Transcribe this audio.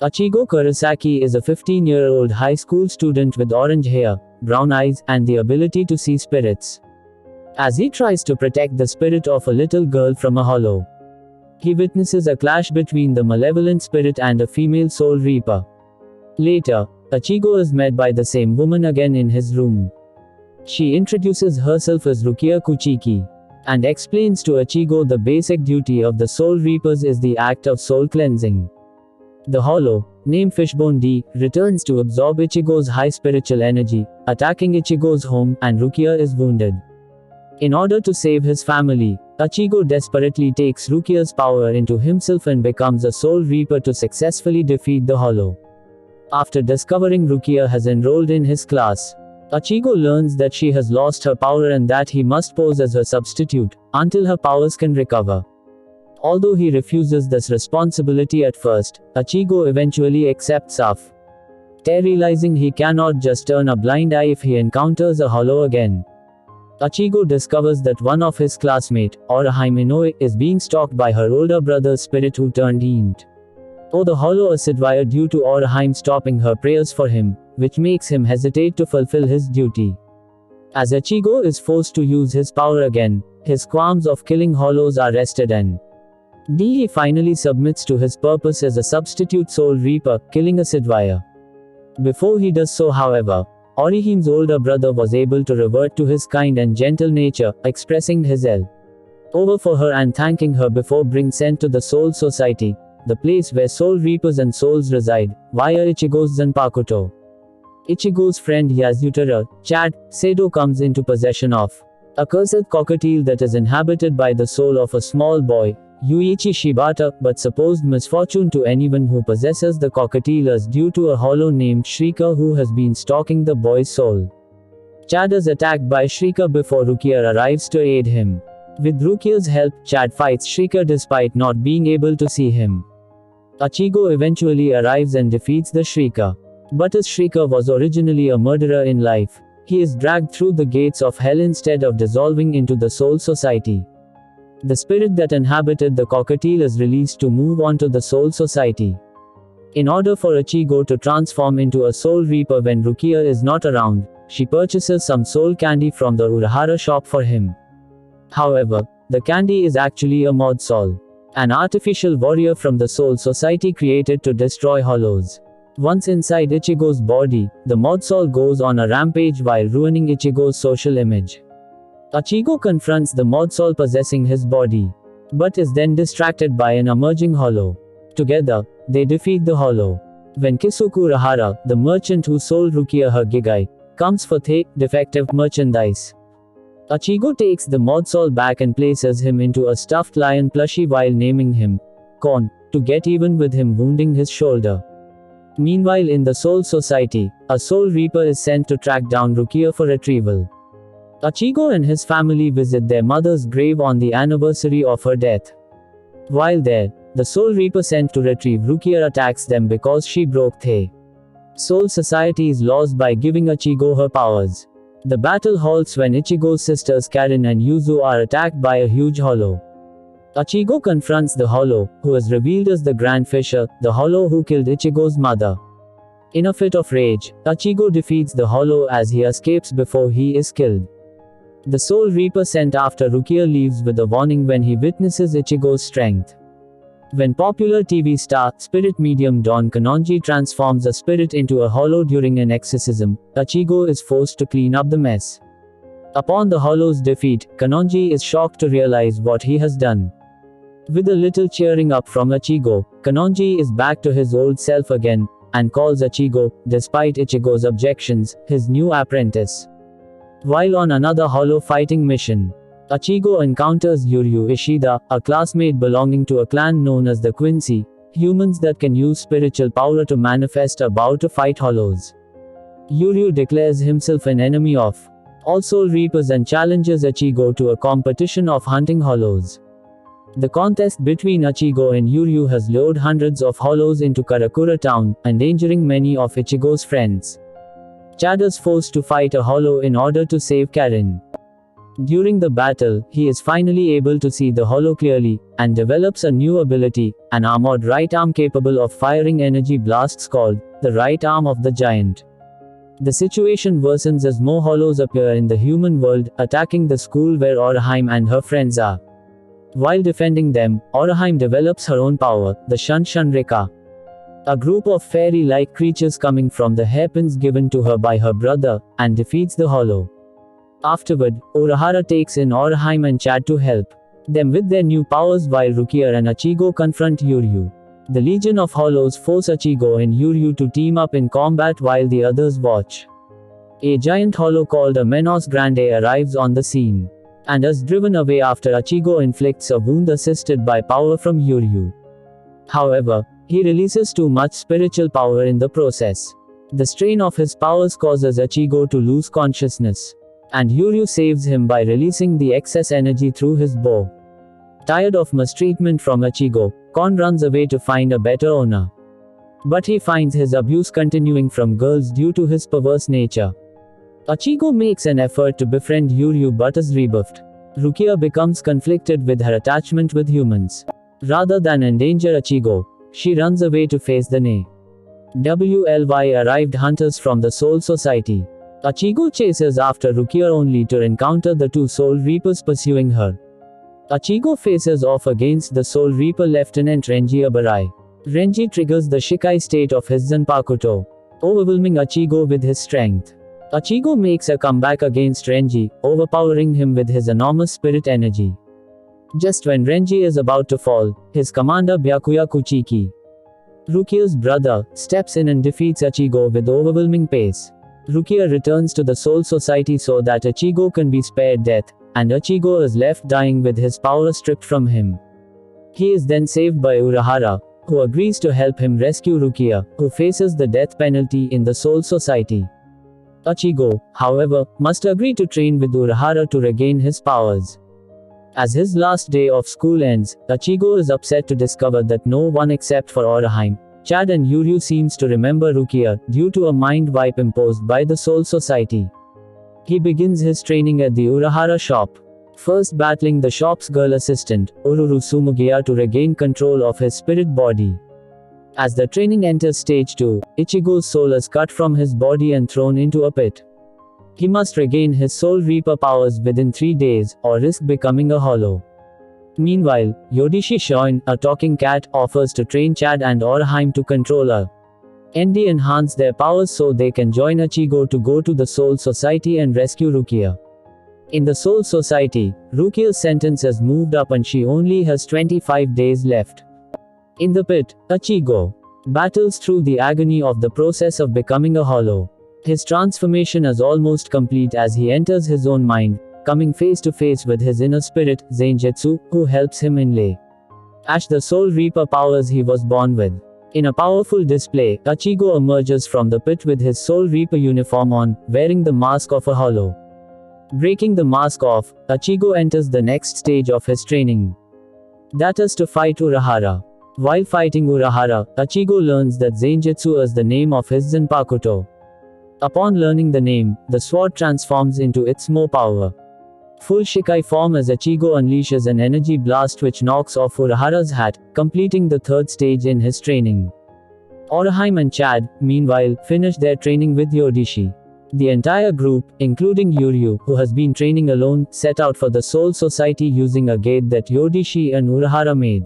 Ichigo Kurosaki is a 15-year-old high school student with orange hair, brown eyes, and the ability to see spirits. As he tries to protect the spirit of a little girl from a hollow, he witnesses a clash between the malevolent spirit and a female soul reaper. Later, Ichigo is met by the same woman again in his room. She introduces herself as Rukia Kuchiki, and explains to Ichigo the basic duty of the soul reapers is the act of soul cleansing. The hollow, named Fishbone D, returns to absorb Ichigo's high spiritual energy, attacking Ichigo's home, and Rukia is wounded. In order to save his family, Ichigo desperately takes Rukia's power into himself and becomes a soul reaper to successfully defeat the hollow. After discovering Rukia has enrolled in his class, Ichigo learns that she has lost her power and that he must pose as her substitute, until her powers can recover. Although he refuses this responsibility at first, Ichigo eventually accepts of. Realizing he cannot just turn a blind eye if he encounters a hollow again. Ichigo discovers that one of his classmates, Orihime Inoue, is being stalked by her older brother's spirit who turned Int. The hollow acidwire due to Orihime stopping her prayers for him, which makes him hesitate to fulfill his duty. As Ichigo is forced to use his power again, his qualms of killing hollows are rested and he finally submits to his purpose as a substitute soul reaper, killing Acidwire. Before he does so, however, Orihime's older brother was able to revert to his kind and gentle nature, expressing his over for her and thanking her before being sent to the Soul Society, the place where soul reapers and souls reside, via Ichigo's Zanpakuto. Ichigo's friend Yasutara, Chad, Sado comes into possession of a cursed cockatiel that is inhabited by the soul of a small boy, Yuichi Shibata, but supposed misfortune to anyone who possesses the cockatiel is due to a hollow named Shrika who has been stalking the boy's soul. Chad is attacked by Shrika before Rukia arrives to aid him. With Rukia's help, Chad fights Shrika despite not being able to see him. Ichigo eventually arrives and defeats the Shrika. But as Shrika was originally a murderer in life, he is dragged through the gates of hell instead of dissolving into the Soul Society. The spirit that inhabited the cockatiel is released to move on to the Soul Society. In order for Ichigo to transform into a soul reaper when Rukia is not around, she purchases some soul candy from the Urahara shop for him. However, the candy is actually a mod soul, an artificial warrior from the Soul Society created to destroy hollows. Once inside Ichigo's body, the mod soul goes on a rampage while ruining Ichigo's social image. Ichigo confronts the mod soul possessing his body, but is then distracted by an emerging hollow. Together, they defeat the hollow. When Kisuku Urahara, the merchant who sold Rukia her gigai, comes for defective merchandise, Ichigo takes the mod soul back and places him into a stuffed lion plushie while naming him Kon, to get even with him wounding his shoulder. Meanwhile, in the Soul Society, a soul reaper is sent to track down Rukia for retrieval. Ichigo and his family visit their mother's grave on the anniversary of her death. While there, the Soul Reaper sent to retrieve Rukia attacks them because she broke the Soul Society's laws by giving Ichigo her powers. The battle halts when Ichigo's sisters Karin and Yuzu are attacked by a huge hollow. Ichigo confronts the hollow, who is revealed as the Grand Fisher, the hollow who killed Ichigo's mother. In a fit of rage, Ichigo defeats the hollow as he escapes before he is killed. The Soul Reaper sent after Rukia leaves with a warning when he witnesses Ichigo's strength. When popular TV star, spirit medium Don Kanonji transforms a spirit into a hollow during an exorcism, Ichigo is forced to clean up the mess. Upon the hollow's defeat, Kanonji is shocked to realize what he has done. With a little cheering up from Ichigo, Kanonji is back to his old self again, and calls Ichigo, despite Ichigo's objections, his new apprentice. While on another hollow fighting mission, Ichigo encounters Yuryu Ishida, a classmate belonging to a clan known as the Quincy, humans that can use spiritual power to manifest about to fight hollows. Yuryu declares himself an enemy of all soul reapers and challenges Ichigo to a competition of hunting hollows. The contest between Ichigo and Yuryu has lured hundreds of hollows into Karakura town, endangering many of Ichigo's friends. Chad is forced to fight a hollow in order to save Karin. During the battle, he is finally able to see the hollow clearly, and develops a new ability, an armored right arm capable of firing energy blasts called the right arm of the giant. The situation worsens as more hollows appear in the human world, attacking the school where Orihime and her friends are. While defending them, Orihime develops her own power, the Shun Shun Rekka. A group of fairy-like creatures coming from the hairpins given to her by her brother, and defeats the hollow. Afterward, Urahara takes in Orihime and Chad to help them with their new powers while Rukia and Ichigo confront Yuryu. The Legion of Hollows force Ichigo and Yuryu to team up in combat while the others watch. A giant hollow called a Menos Grande arrives on the scene, and is driven away after Ichigo inflicts a wound assisted by power from Yuryu. However, he releases too much spiritual power in the process. The strain of his powers causes Ichigo to lose consciousness, and Yuryu saves him by releasing the excess energy through his bow. Tired of mistreatment from Ichigo, Kon runs away to find a better owner. But he finds his abuse continuing from girls due to his perverse nature. Ichigo makes an effort to befriend Yuryu but is rebuffed. Rukia becomes conflicted with her attachment with humans. Rather than endanger Ichigo, she runs away to face the arrived hunters from the Soul Society. Ichigo chases after Rukia only to encounter the two Soul Reapers pursuing her. Ichigo faces off against the Soul Reaper Lieutenant Renji Abarai. Renji triggers the Shikai state of his Zanpakuto, overwhelming Ichigo with his strength. Ichigo makes a comeback against Renji, overpowering him with his enormous spirit energy. Just when Renji is about to fall, his commander Byakuya Kuchiki, Rukia's brother, steps in and defeats Ichigo with overwhelming pace. Rukia returns to the Soul Society so that Ichigo can be spared death, and Ichigo is left dying with his power stripped from him. He is then saved by Urahara, who agrees to help him rescue Rukia, who faces the death penalty in the Soul Society. Ichigo, however, must agree to train with Urahara to regain his powers. As his last day of school ends, Ichigo is upset to discover that no one except for Orihime, Chad and Yuryu seems to remember Rukia, due to a mind wipe imposed by the Soul Society. He begins his training at the Urahara shop, first battling the shop's girl assistant, Ururu Sumugiya, to regain control of his spirit body. As the training enters stage 2, Ichigo's soul is cut from his body and thrown into a pit. He must regain his Soul Reaper powers within 3 days, or risk becoming a hollow. Meanwhile, Yodishi Shoin, a talking cat, offers to train Chad and Orihime to control her and enhance their powers so they can join Ichigo to go to the Soul Society and rescue Rukia. In the Soul Society, Rukia's sentence is moved up and she only has 25 days left. In the pit, Ichigo battles through the agony of the process of becoming a hollow. His transformation is almost complete as he enters his own mind, coming face to face with his inner spirit, Zenjutsu, who helps him inlay the Soul Reaper powers he was born with. In a powerful display, Ichigo emerges from the pit with his Soul Reaper uniform on, wearing the mask of a hollow. Breaking the mask off, Ichigo enters the next stage of his training. That is to fight Urahara. While fighting Urahara, Ichigo learns that Zenjutsu is the name of his Zanpakuto. Upon learning the name, the sword transforms into its more power. Full Shikai form as Ichigo unleashes an energy blast which knocks off Urahara's hat, completing the third stage in his training. Orihime and Chad, meanwhile, finish their training with Yodishi. The entire group, including Yuryu, who has been training alone, set out for the Soul Society using a gate that Yodishi and Urahara made.